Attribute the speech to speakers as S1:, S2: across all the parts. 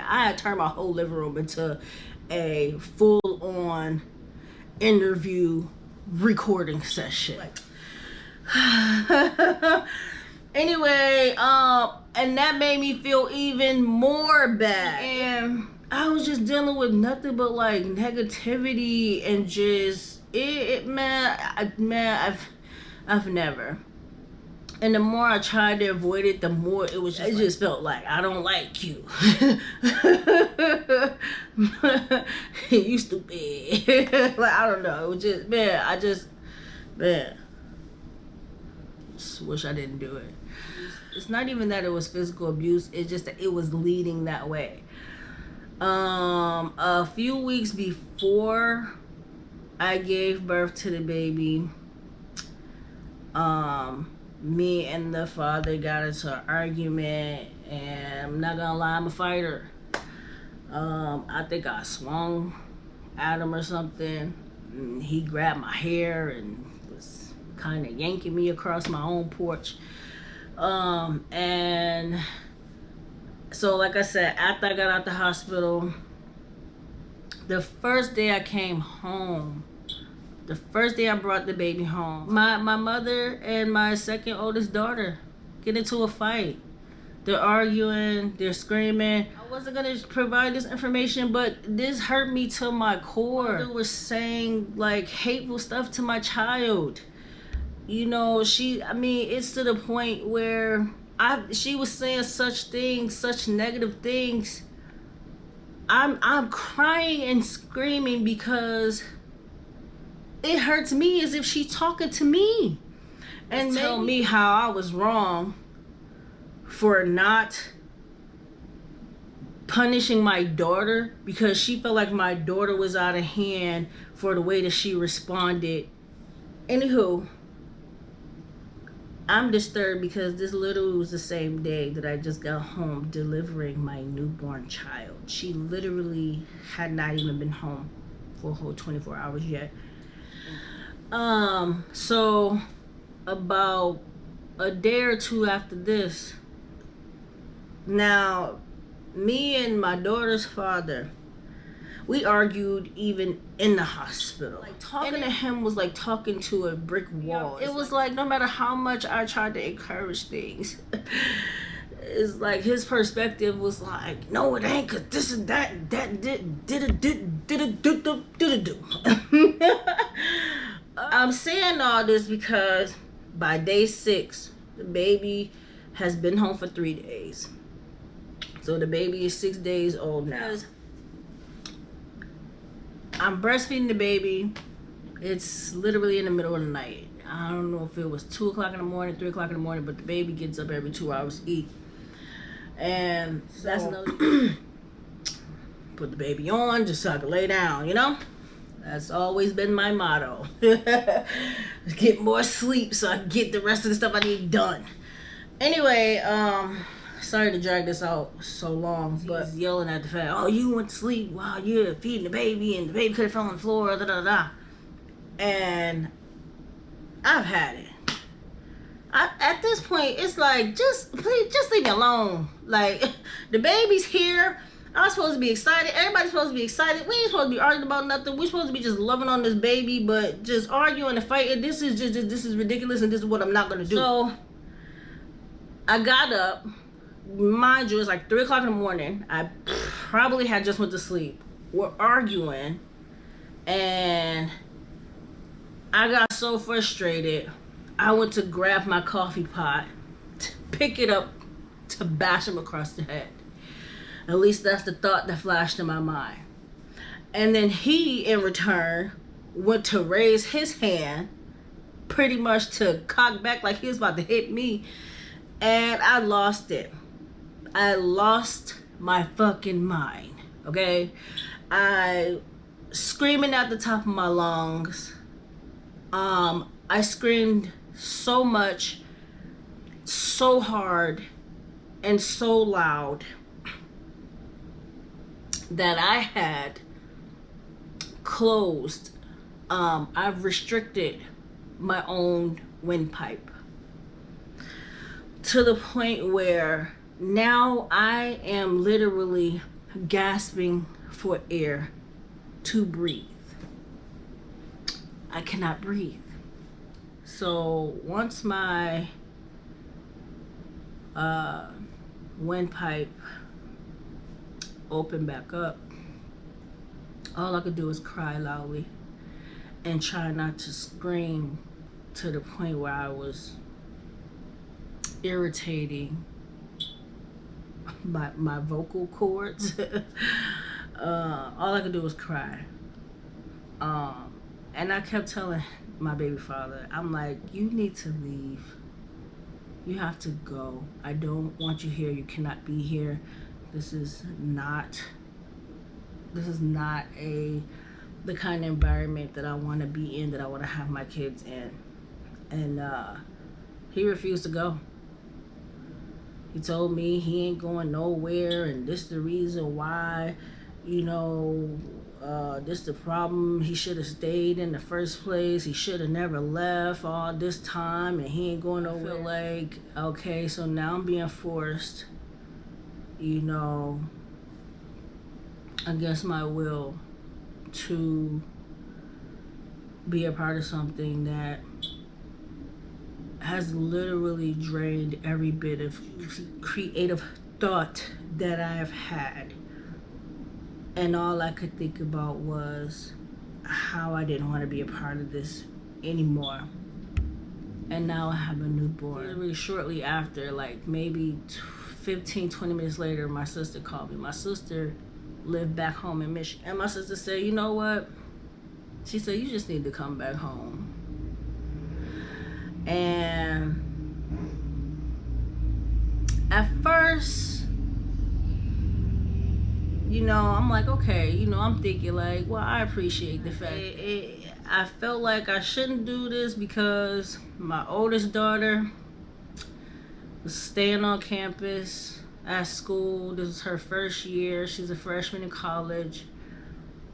S1: I had turned my whole living room into a full-on interview recording session. Anyway, and that made me feel even more bad. And I was just dealing with nothing but like negativity and just I've never. And the more I tried to avoid it, the more it was just, just felt like I don't like you. You stupid. Like, I don't know. It was just, I just wish I didn't do it. It's not even that it was physical abuse, it's just that it was leading that way. A few weeks before I gave birth to the baby, me and the father got into an argument, and I'm not gonna lie, I'm a fighter. I think I swung at him or something, and he grabbed my hair and was kind of yanking me across my own porch. And so like I said, after I got out the hospital, the first day I came home, the first day I brought the baby home, my mother and my second oldest daughter get into a fight. They're arguing, they're screaming. I wasn't gonna provide this information, but this hurt me to my core. My mother was saying like hateful stuff to my child. You know, it's to the point where she was saying such things, such negative things. I'm crying and screaming because it hurts me as if she's talking to me and tell me how I was wrong for not punishing my daughter because she felt like my daughter was out of hand for the way that she responded. Anywho, I'm disturbed because this literally was the same day that I just got home delivering my newborn child. She literally had not even been home for a whole 24 hours yet. So about a day or two after this, now me and my daughter's father, we argued even in the hospital. Like talking to him was like talking to a brick wall. It was like no matter how much I tried to encourage things, it's like his perspective was like, no it ain't, cause this is that did. I'm saying all this because by day 6, the baby has been home for 3 days. So the baby is 6 days old now. I'm breastfeeding the baby. It's literally in the middle of the night. I don't know if it was 2 o'clock in the morning, 3 o'clock in the morning, but the baby gets up every 2 hours to eat. And so that's another put the baby on just so I can lay down, you know? That's always been my motto. Get more sleep so I can get the rest of the stuff I need done. Anyway, sorry to drag this out so long, but he's yelling at the fact, oh, you went to sleep while you're feeding the baby and the baby could have fell on the floor, da da da. And I've had it. At this point, it's like, please, just leave me alone. Like, the baby's here. I'm supposed to be excited. Everybody's supposed to be excited. We ain't supposed to be arguing about nothing. We're supposed to be just loving on this baby, but just arguing and fighting. This is ridiculous, and this is what I'm not gonna do. So I got up. Mind you, it's like 3 o'clock in the morning. I probably had just went to sleep. We're arguing, and I got so frustrated. I went to grab my coffee pot, pick it up to bash him across the head. At least that's the thought that flashed in my mind. And then he, in return, went to raise his hand, pretty much to cock back like he was about to hit me. And I lost it. I lost my fucking mind, okay? I screaming at the top of my lungs. I screamed so much, so hard, and so loud that I had closed, I've restricted my own windpipe to the point where now I am literally gasping for air to breathe. I cannot breathe. So once my windpipe opened back up, all I could do was cry loudly and try not to scream to the point where I was irritating my vocal cords. All I could do was cry. And I kept telling my baby father, I'm like, you need to leave. You have to go. I don't want you here. You cannot be here. This is not the kind of environment that I want to be in, that I want to have my kids in. And he refused to go. He told me he ain't going nowhere, and this is the reason why, this the problem. He should have stayed in the first place. He should have never left all this time, and he ain't going nowhere. I feel like, okay, so now I'm being forced, against my will, to be a part of something that has literally drained every bit of creative thought that I have had. And all I could think about was how I didn't want to be a part of this anymore. And now I have a newborn. Literally shortly after, like maybe 15, 20 minutes later, my sister called me. My sister lived back home in Michigan. And my sister said, you know what? She said, you just need to come back home. And at first, I'm like, okay, I'm thinking like, well, I appreciate the fact. I felt like I shouldn't do this because my oldest daughter was staying on campus at school. This is her first year. She's a freshman in college.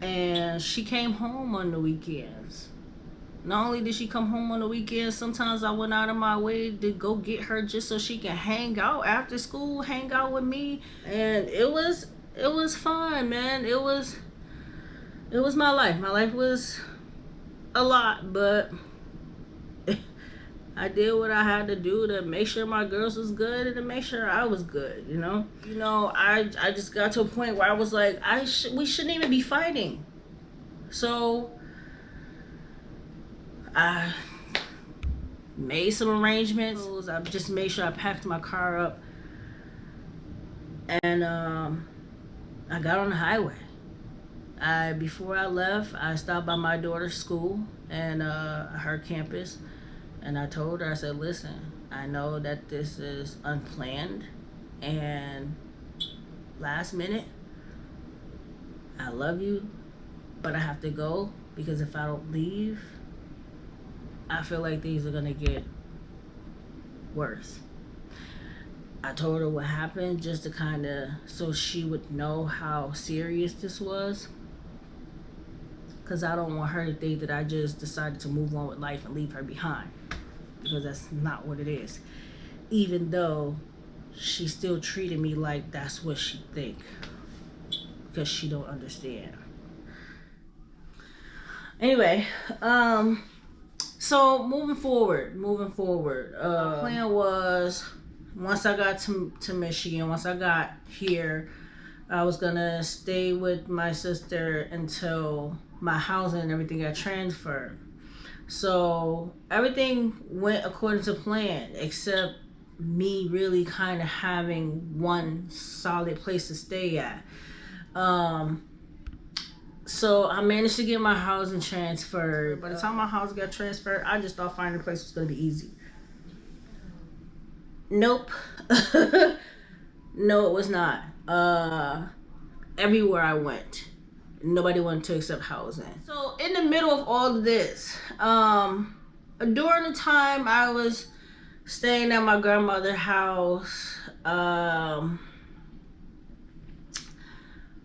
S1: And she came home on the weekends. Not only did she come home on the weekends, sometimes I went out of my way to go get her just so she can hang out after school, hang out with me. And it was fun, man. It was my life. My life was a lot, but I did what I had to do to make sure my girls was good and to make sure I was good, I just got to a point where I was like, we shouldn't even be fighting. So I made some arrangements. I just made sure I packed my car up, and I got on the highway. Before I left, I stopped by my daughter's school and her campus, and I told her, I said, listen, I know that this is unplanned and last minute. I love you, but I have to go, because if I don't leave, I feel like things are gonna get worse. I told her what happened just to so she would know how serious this was. Because I don't want her to think that I just decided to move on with life and leave her behind. Because that's not what it is. Even though she still treated me like that's what she think. Because she don't understand. Anyway, so moving forward, my plan was, once I got to Michigan, once I got here, I was gonna stay with my sister until my housing and everything got transferred. So everything went according to plan, except me really kind of having one solid place to stay at. So I managed to get my housing transferred. By the time my house got transferred, I just thought finding a place was gonna be easy. Nope. No, it was not. Everywhere I went, nobody wanted to accept housing. So in the middle of all of this, during the time I was staying at my grandmother's house,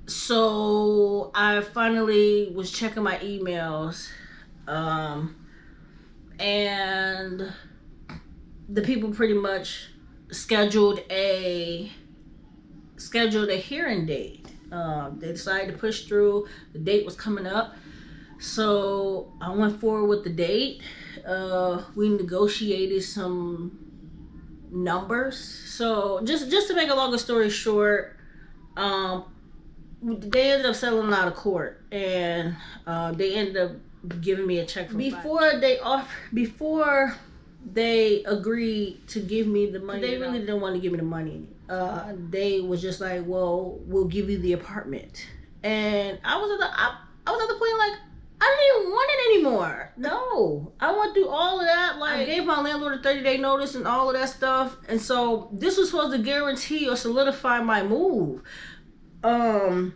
S1: so I finally was checking my emails, and the people pretty much scheduled a hearing date. They decided to push through. The date was coming up, so I went forward with the date. We negotiated some numbers. So just to make a longer story short, they ended up settling out of court, and they ended up giving me a check before they agreed to give me the money. They really didn't want to give me the money. They was just like, well, we'll give you the apartment. And I was at the point like, I didn't even want it anymore. No, I went through all of that. Like, I gave my landlord a 30-day notice and all of that stuff. And so this was supposed to guarantee or solidify my move. So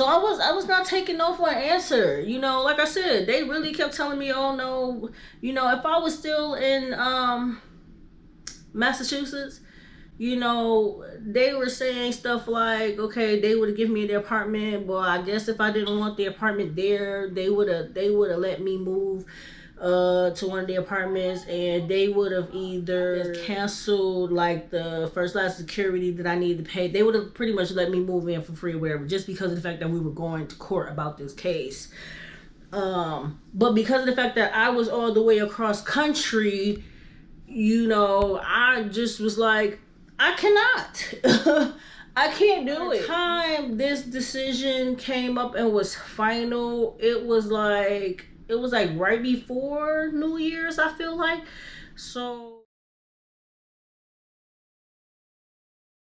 S1: I was not taking no for an answer. You know, like I said, they really kept telling me, oh no, you know, if I was still in Massachusetts, you know, they were saying stuff like, okay, they would have given me the apartment, but I guess if I didn't want the apartment there, they would have let me move to one of the apartments, and they would have either canceled like the first class security that I needed to pay. They would have pretty much let me move in for free or whatever, just because of the fact that we were going to court about this case. But because of the fact that I was all the way across country, you know, I just was like, I cannot. I can't do it. By the time this decision came up and was final, it was like right before New Year's, I feel like. So